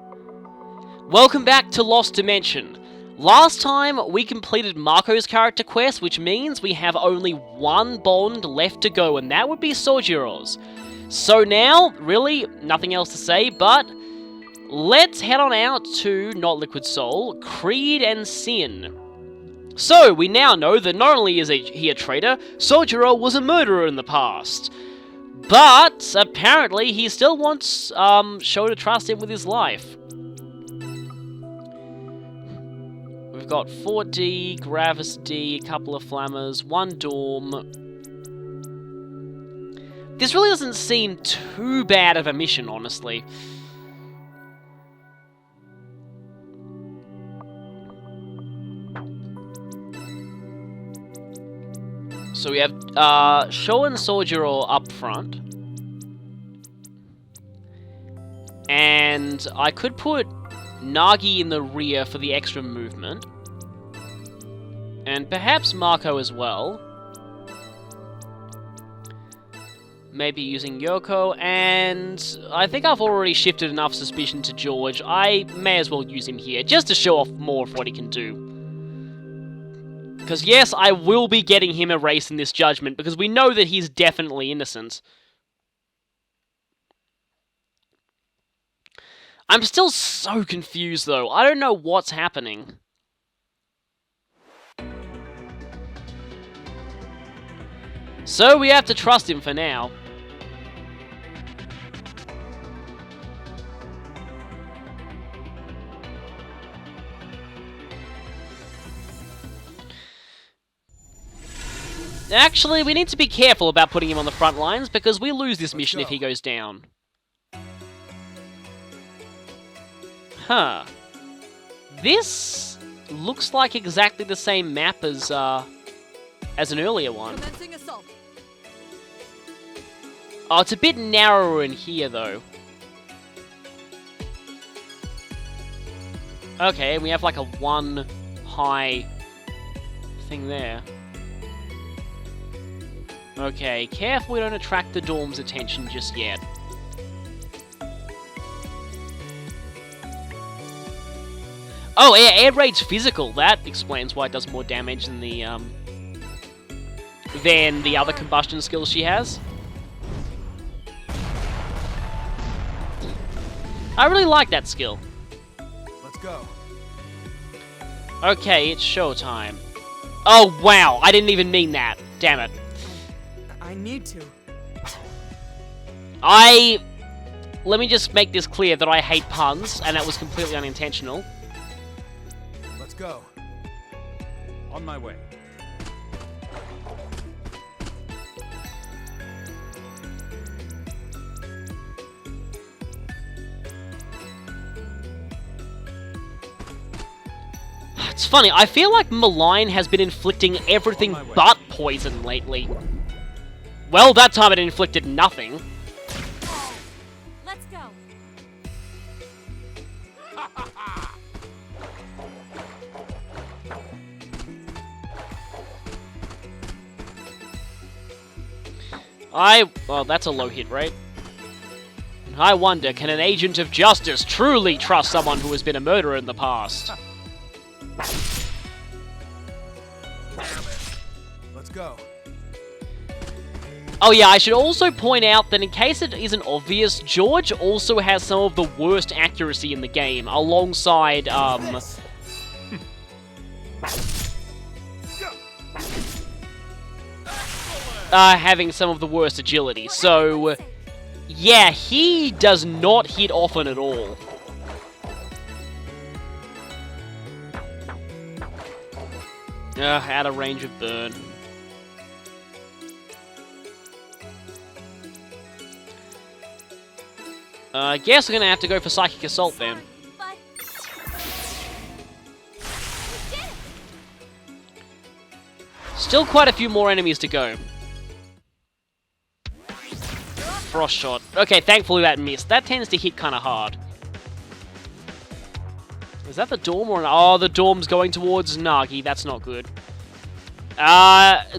Welcome back to Lost Dimension. Last time we completed Marco's character quest, which means we have only one bond left to go, and that would be Sojiro's. So now, really, nothing else to say, but let's head on out to, not Liquid Soul, Creed and Sin. So, we now know that not only is he a traitor, Sojiro was a murderer in the past. But, apparently, he still wants Sho to trust him with his life. We've got 4D, Gravis D, a couple of Flammers, one Dorm. This really doesn't seem too bad of a mission, honestly. So we have Sho and Sojiro up front. And I could put Nagi in the rear for the extra movement. And perhaps Marco as well. Maybe using Yoko, and I think I've already shifted enough suspicion to George. I may as well use him here, just to show off more of what he can do. Because yes, I will be getting him erased in this judgment, because we know that he's definitely innocent. I'm still so confused, though. I don't know what's happening. So we have to trust him for now. Actually, we need to be careful about putting him on the front lines, because we lose this mission if he goes down. Huh. This looks like exactly the same map as an earlier one. Oh, it's a bit narrower in here, though. Okay, we have like a one high thing there. Okay, careful we don't attract the Dorm's attention just yet. Oh, air raid's physical. That explains why it does more damage than the other combustion skills she has. I really like that skill. Let's go. Okay, it's showtime. Oh, wow. I didn't even mean that. Damn it. I need to. Let me just make this clear that I hate puns, and that was completely unintentional. Let's go. On my way. It's funny, I feel like Malign has been inflicting everything but poison lately. Well, that time it inflicted nothing. Let's go. Well, that's a low hit rate. I wonder, can an agent of justice truly trust someone who has been a murderer in the past? Let's go. Oh yeah, I should also point out that in case it isn't obvious, George also has some of the worst accuracy in the game, alongside, having some of the worst agility. So, yeah, he does not hit often at all. Out of range of burn. I guess we're gonna have to go for Psychic Assault then. Still quite a few more enemies to go. Frost Shot. Okay, thankfully that missed. That tends to hit kind of hard. Is that the Dorm or... Oh, the Dorm's going towards Nagi. That's not good.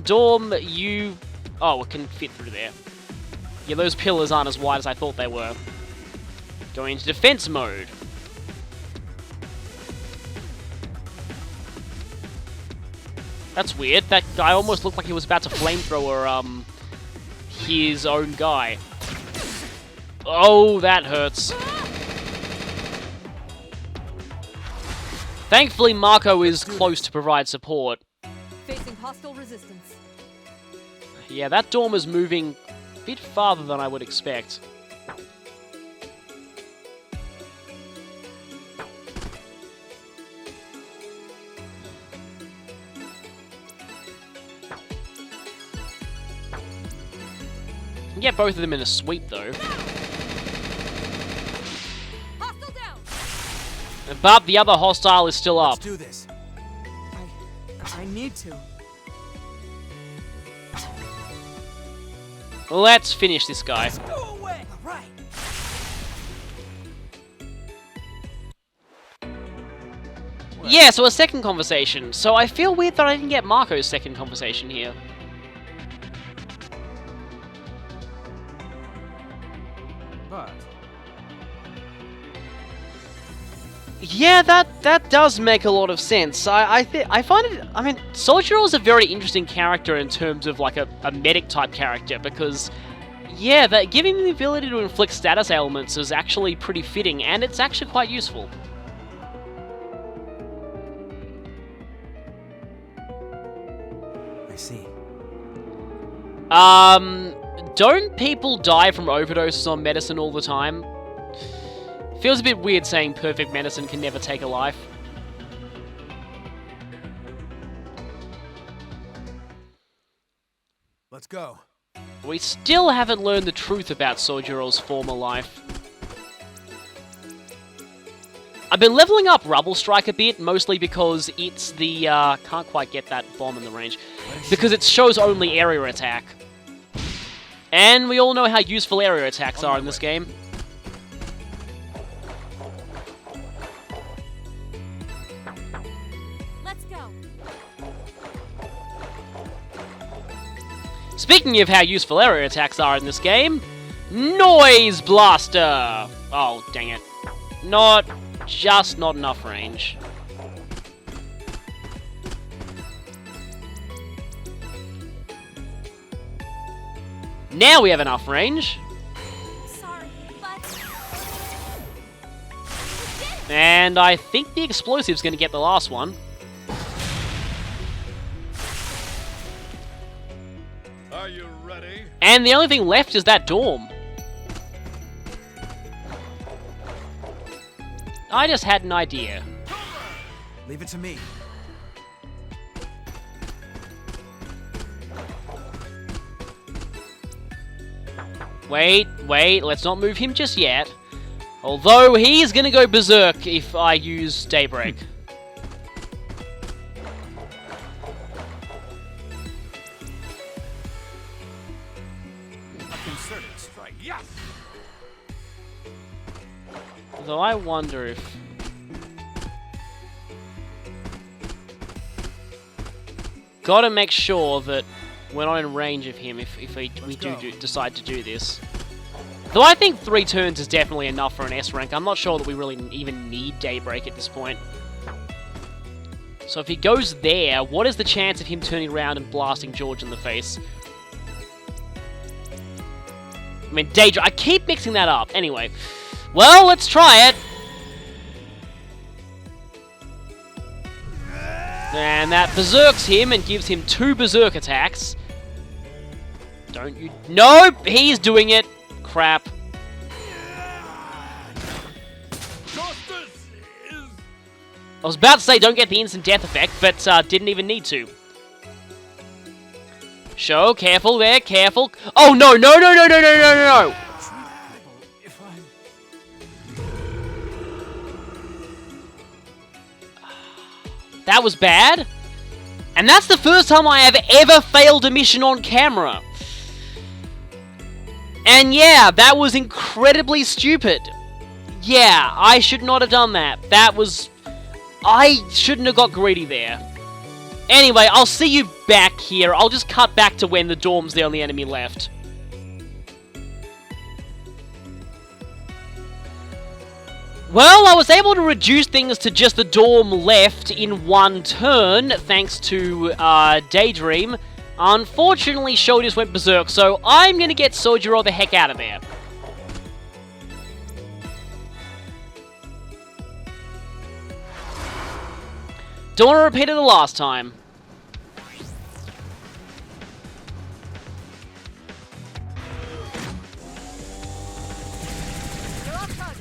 Dorm, you... Oh, it can fit through there. Yeah, those pillars aren't as wide as I thought they were. Going into defense mode. That's weird. That guy almost looked like he was about to flamethrower, his own guy. Oh, that hurts. Thankfully, Marco is close to provide support. Facing hostile resistance. Yeah, that dorm is moving a bit farther than I would expect. Can get both of them in a sweep, though. Hostile down. But the other hostile is still up. Let's do this. I need to. Let's finish this guy. Go away. All right. Yeah, so a second conversation. So I feel weird that I didn't get Marco's second conversation here. But Yeah, that does make a lot of sense. I find it. I mean, Sojiro is a very interesting character in terms of like a medic type character because, yeah, that giving him the ability to inflict status ailments is actually pretty fitting, and it's actually quite useful. I see. Don't people die from overdoses on medicine all the time? Feels a bit weird saying perfect medicine can never take a life. Let's go. We still haven't learned the truth about Sojiro's former life. I've been leveling up Rubble Strike a bit, mostly because it's the, can't quite get that bomb in the range. Because it shows only area attack. And we all know how useful area attacks are in this game. Let's go. Speaking of how useful area attacks are in this game, Noise Blaster! Oh, dang it. Not enough range. Now we have enough range. Sorry, but And I think the explosive's going to get the last one. Are you ready? And the only thing left is that dorm. I just had an idea. Leave it to me. Wait, let's not move him just yet. Although he's gonna go berserk if I use Daybreak. A concerted strike. Yes! Though I wonder if... Gotta make sure that we're not in range of him if we decide to do this. Though I think 3 turns is definitely enough for an S rank. I'm not sure that we really even need Daybreak at this point. So if he goes there, what is the chance of him turning around and blasting George in the face? I mean, Daedra, I keep mixing that up. Anyway, well, let's try it. And that berserks him and gives him 2 berserk attacks. Don't you... Nope! He's doing it! Crap. Justice is... I was about to say don't get the instant death effect, but didn't even need to. Show, careful there, careful. Oh, no, no, no, no, no, no, no, no, no! If I'm... That was bad. And that's the first time I have ever failed a mission on camera. And yeah, that was incredibly stupid. Yeah, I should not have done that. That was... I shouldn't have got greedy there. Anyway, I'll see you back here. I'll just cut back to when the dorm's the only enemy left. Well, I was able to reduce things to just the dorm left in one turn, thanks to Daydream. Unfortunately, Sho just went berserk, so I'm gonna get Sojiro the heck out of there. Don't want to repeat it the last time. You're off target.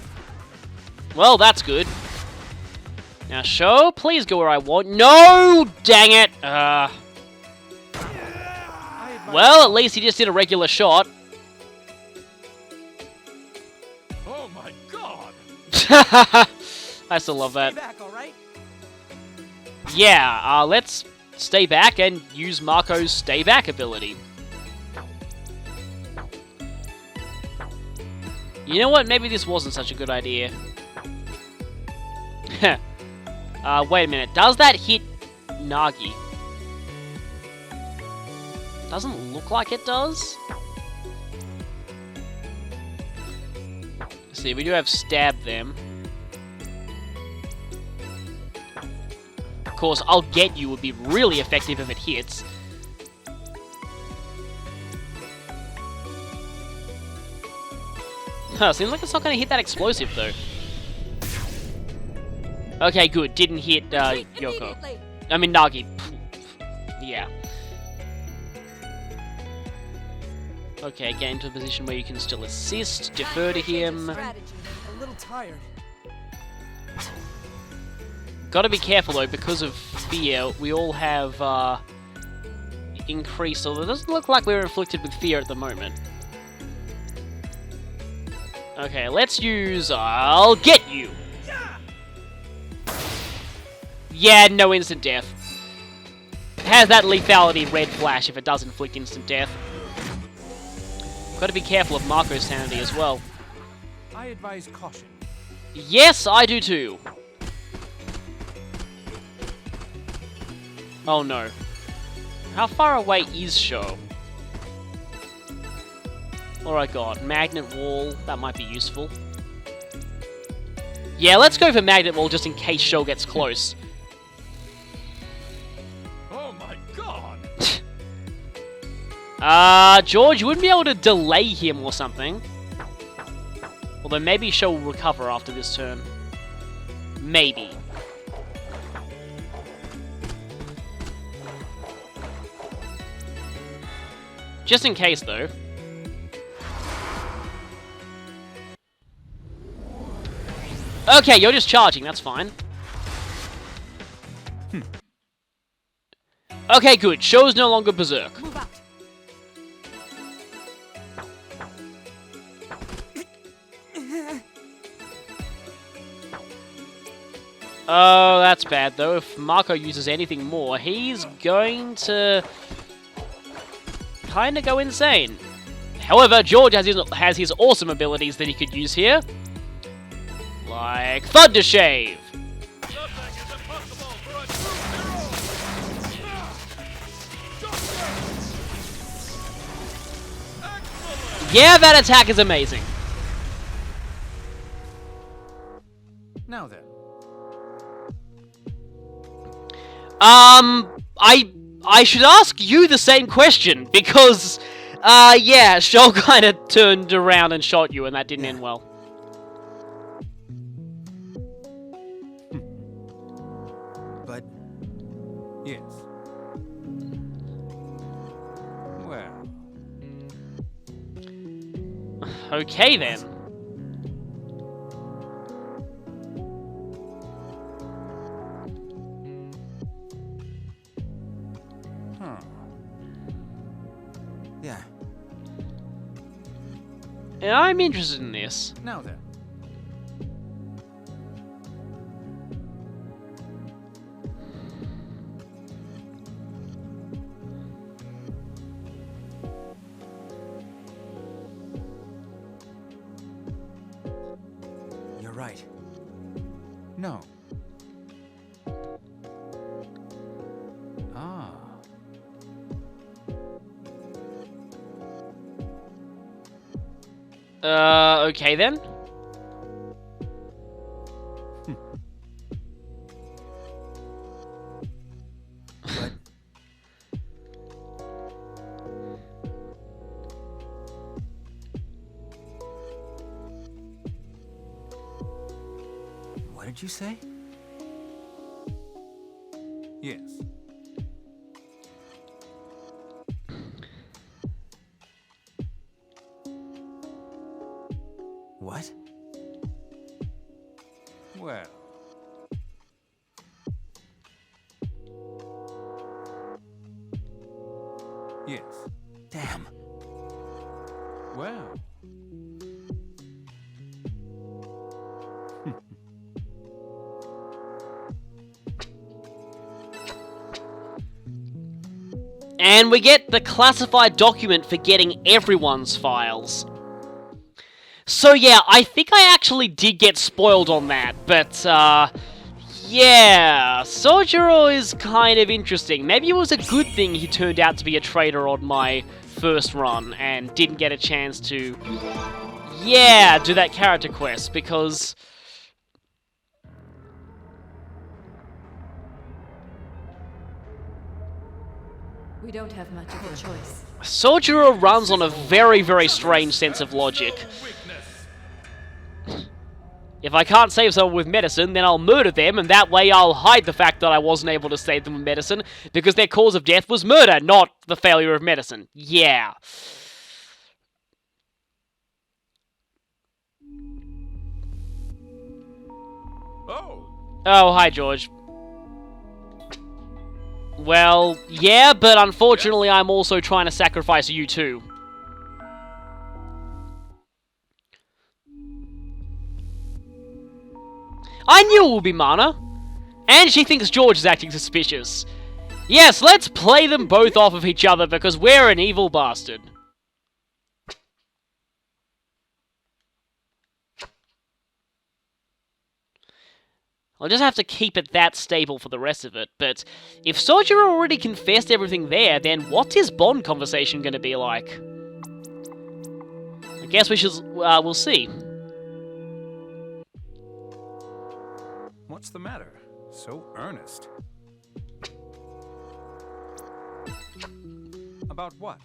Well, that's good. Now, Sho, please go where I want. No! Dang it! Well, at least he just did a regular shot. Oh my god! I still love that. Stay back, all right? Yeah, let's stay back and use Marco's stay back ability. You know what? Maybe this wasn't such a good idea. Wait a minute. Does that hit Nagi? Doesn't look like it does. Let's see, we do have stab them. Of course, I'll get you would be really effective if it hits. Huh, seems like it's not going to hit that explosive, though. Okay, good. Didn't hit, Yoko. Immediately. I mean, Nagi. Yeah. Okay, get into a position where you can still assist, defer to him. Strategy. A little tired. Gotta be careful, though, because of fear. We all have, increased, although it doesn't look like we're inflicted with fear at the moment. Okay, let's use I'll get you! Yeah, no instant death. It has that lethality red flash if it does inflict instant death. Gotta be careful of Marco's sanity as well. I advise caution. Yes, I do too. Oh no. How far away is Sho? Alright, God. Magnet wall. That might be useful. Yeah, let's go for magnet wall just in case Sho gets close. Oh my god! George, you wouldn't be able to delay him or something. Although maybe Sho will recover after this turn. Maybe. Just in case, though. Okay, you're just charging, that's fine. Okay, good. Sho's no longer berserk. Move out. Oh, that's bad, though. If Marco uses anything more, he's going to kind of go insane. However, George has his awesome abilities that he could use here. Like Thunder Shave. Nothing is impossible for a true hero! Excellent! Yeah, that attack is amazing. Now then. I should ask you the same question, because, yeah, Sho kind of turned around and shot you, and that didn't end well. But yes. Well, Okay, then. huh. Yeah. And I'm interested in this. Now then. You're right. No. Ah. Okay then. What did you say? Yes. What? Well. Yes. Damn. Well. And we get the classified document for getting everyone's files. So yeah, I think I actually did get spoiled on that, but yeah, Sojiro is kind of interesting. Maybe it was a good thing he turned out to be a traitor on my first run and didn't get a chance to, yeah, do that character quest, because We don't have much of a choice. Sojiro runs on a very, very strange sense of logic. If I can't save someone with medicine, then I'll murder them, and that way I'll hide the fact that I wasn't able to save them with medicine, because their cause of death was murder, not the failure of medicine. Yeah. Oh, Oh, hi, George. Well, yeah, but unfortunately I'm also trying to sacrifice you too. I knew it would be Mana! And she thinks George is acting suspicious. Yes, let's play them both off of each other because we're an evil bastard. I'll just have to keep it that stable for the rest of it, but if Sojiro already confessed everything there, then what's his Bond conversation gonna be like? I guess we'll see. What's the matter? So earnest. About what?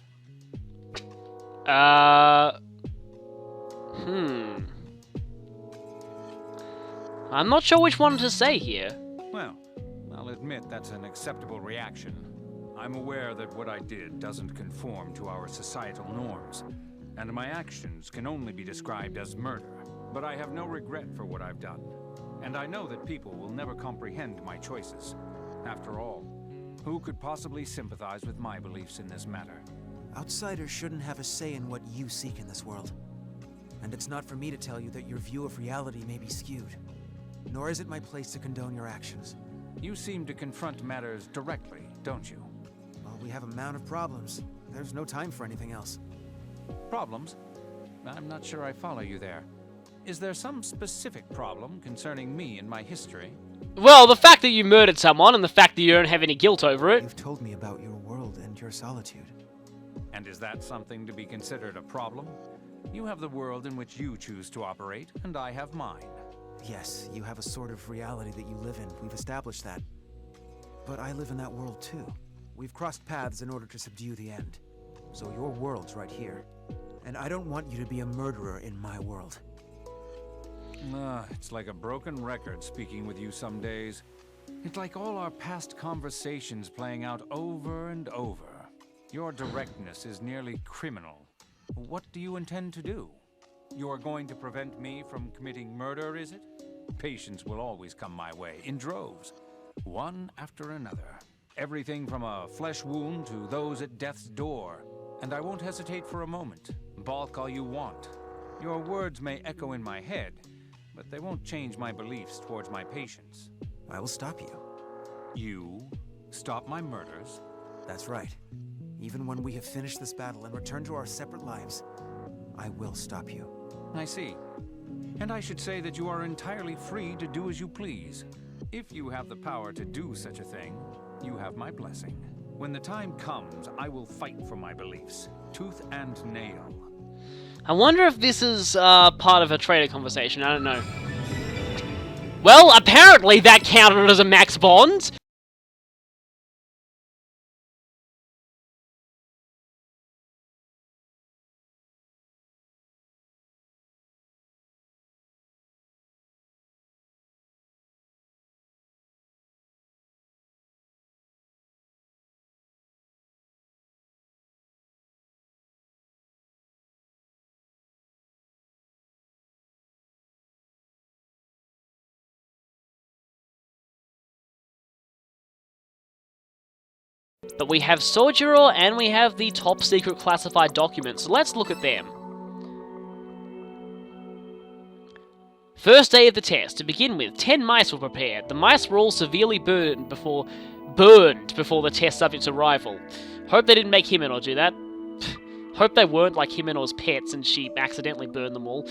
I'm not sure which one to say here. Well, I'll admit that's an acceptable reaction. I'm aware that what I did doesn't conform to our societal norms, and my actions can only be described as murder. But I have no regret for what I've done, and I know that people will never comprehend my choices. After all, who could possibly sympathize with my beliefs in this matter? Outsiders shouldn't have a say in what you seek in this world. And it's not for me to tell you that your view of reality may be skewed. Nor is it my place to condone your actions. You seem to confront matters directly, don't you? Well, we have a mountain of problems. There's no time for anything else. Problems? I'm not sure I follow you there. Is there some specific problem concerning me and my history? Well, the fact that you murdered someone and the fact that you don't have any guilt over it. You've told me about your world and your solitude. And is that something to be considered a problem? You have the world in which you choose to operate, and I have mine. Yes, you have a sort of reality that you live in. We've established that. But I live in that world too. We've crossed paths in order to subdue the end. So your world's right here. And I don't want you to be a murderer in my world. It's like a broken record speaking with you some days. It's like all our past conversations playing out over and over. Your directness is nearly criminal. What do you intend to do? You are going to prevent me from committing murder, is it? Patients will always come my way, in droves. One after another. Everything from a flesh wound to those at death's door. And I won't hesitate for a moment. Balk all you want. Your words may echo in my head, but they won't change my beliefs towards my patients. I will stop you. You stop my murders? That's right. Even when we have finished this battle and returned to our separate lives, I will stop you. I see. And I should say that you are entirely free to do as you please. If you have the power to do such a thing, you have my blessing. When the time comes, I will fight for my beliefs, tooth and nail. I wonder if this is part of a traitor conversation, I don't know. Well, apparently that counted as a max bond. But we have Sojiro and we have the top secret classified documents, so let's look at them. First day of the test. To begin with, 10 mice were prepared. The mice were all severely burned before the test subject's arrival. Hope they didn't make Himeno do that. Hope they weren't like Himeno's pets and she accidentally burned them all.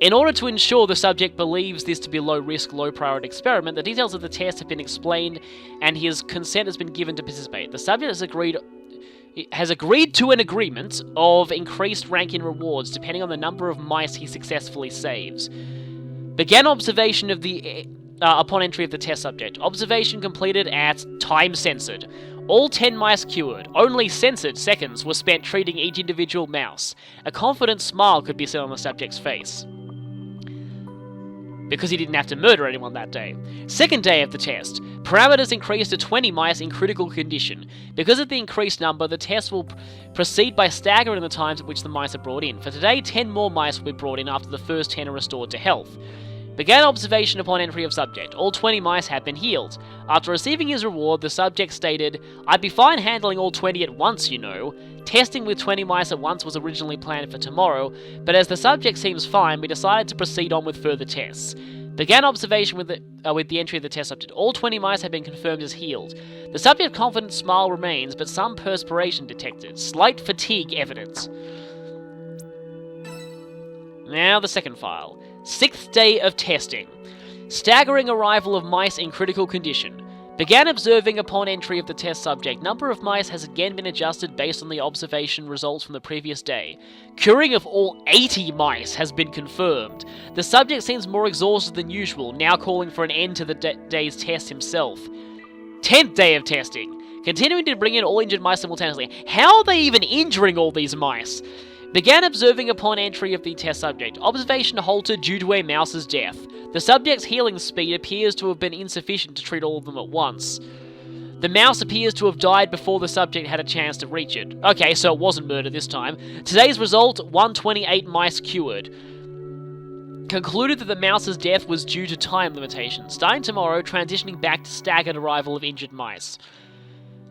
In order to ensure the subject believes this to be a low-risk, low-priority experiment, the details of the test have been explained and his consent has been given to participate. The subject has agreed to an agreement of increased rank in rewards depending on the number of mice he successfully saves. Began observation of the upon entry of the test subject. Observation completed at time censored. All 10 mice cured. Only censored seconds were spent treating each individual mouse. A confident smile could be seen on the subject's face, because he didn't have to murder anyone that day. Second day of the test. Parameters increased to 20 mice in critical condition. Because of the increased number, the test will proceed by staggering the times at which the mice are brought in. For today, 10 more mice will be brought in after the first 10 are restored to health. Began observation upon entry of subject. All 20 mice have been healed. After receiving his reward, the subject stated, "I'd be fine handling all 20 at once, you know. Testing with 20 mice at once was originally planned for tomorrow, but as the subject seems fine, we decided to proceed on with further tests." Began observation with the entry of the test subject. All 20 mice have been confirmed as healed. The subject's confident smile remains, but some perspiration detected. Slight fatigue evidence. Now the second file. 6th day of testing. Staggering arrival of mice in critical condition. Began observing upon entry of the test subject. Number of mice has again been adjusted based on the observation results from the previous day. Curing of all 80 mice has been confirmed. The subject seems more exhausted than usual, now calling for an end to the day's test himself. 10th day of testing. Continuing to bring in all injured mice simultaneously. How are they even injuring all these mice? Began observing upon entry of the test subject. Observation halted due to a mouse's death. The subject's healing speed appears to have been insufficient to treat all of them at once. The mouse appears to have died before the subject had a chance to reach it. Okay, so it wasn't murder this time. Today's result, 128 mice cured. Concluded that the mouse's death was due to time limitations. Starting tomorrow, transitioning back to staggered arrival of injured mice.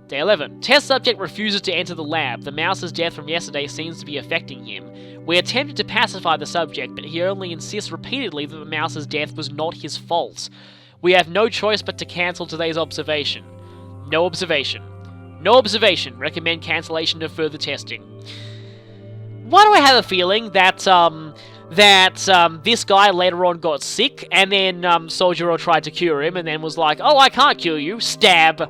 Day 11. Test subject refuses to enter the lab. The mouse's death from yesterday seems to be affecting him. We attempted to pacify the subject, but he only insists repeatedly that the mouse's death was not his fault. We have no choice but to cancel today's observation. No observation. No observation. Recommend cancellation of further testing. Why do I have a feeling that this guy later on got sick, and then Sojiro tried to cure him, and then was like, "Oh, I can't cure you." Stab.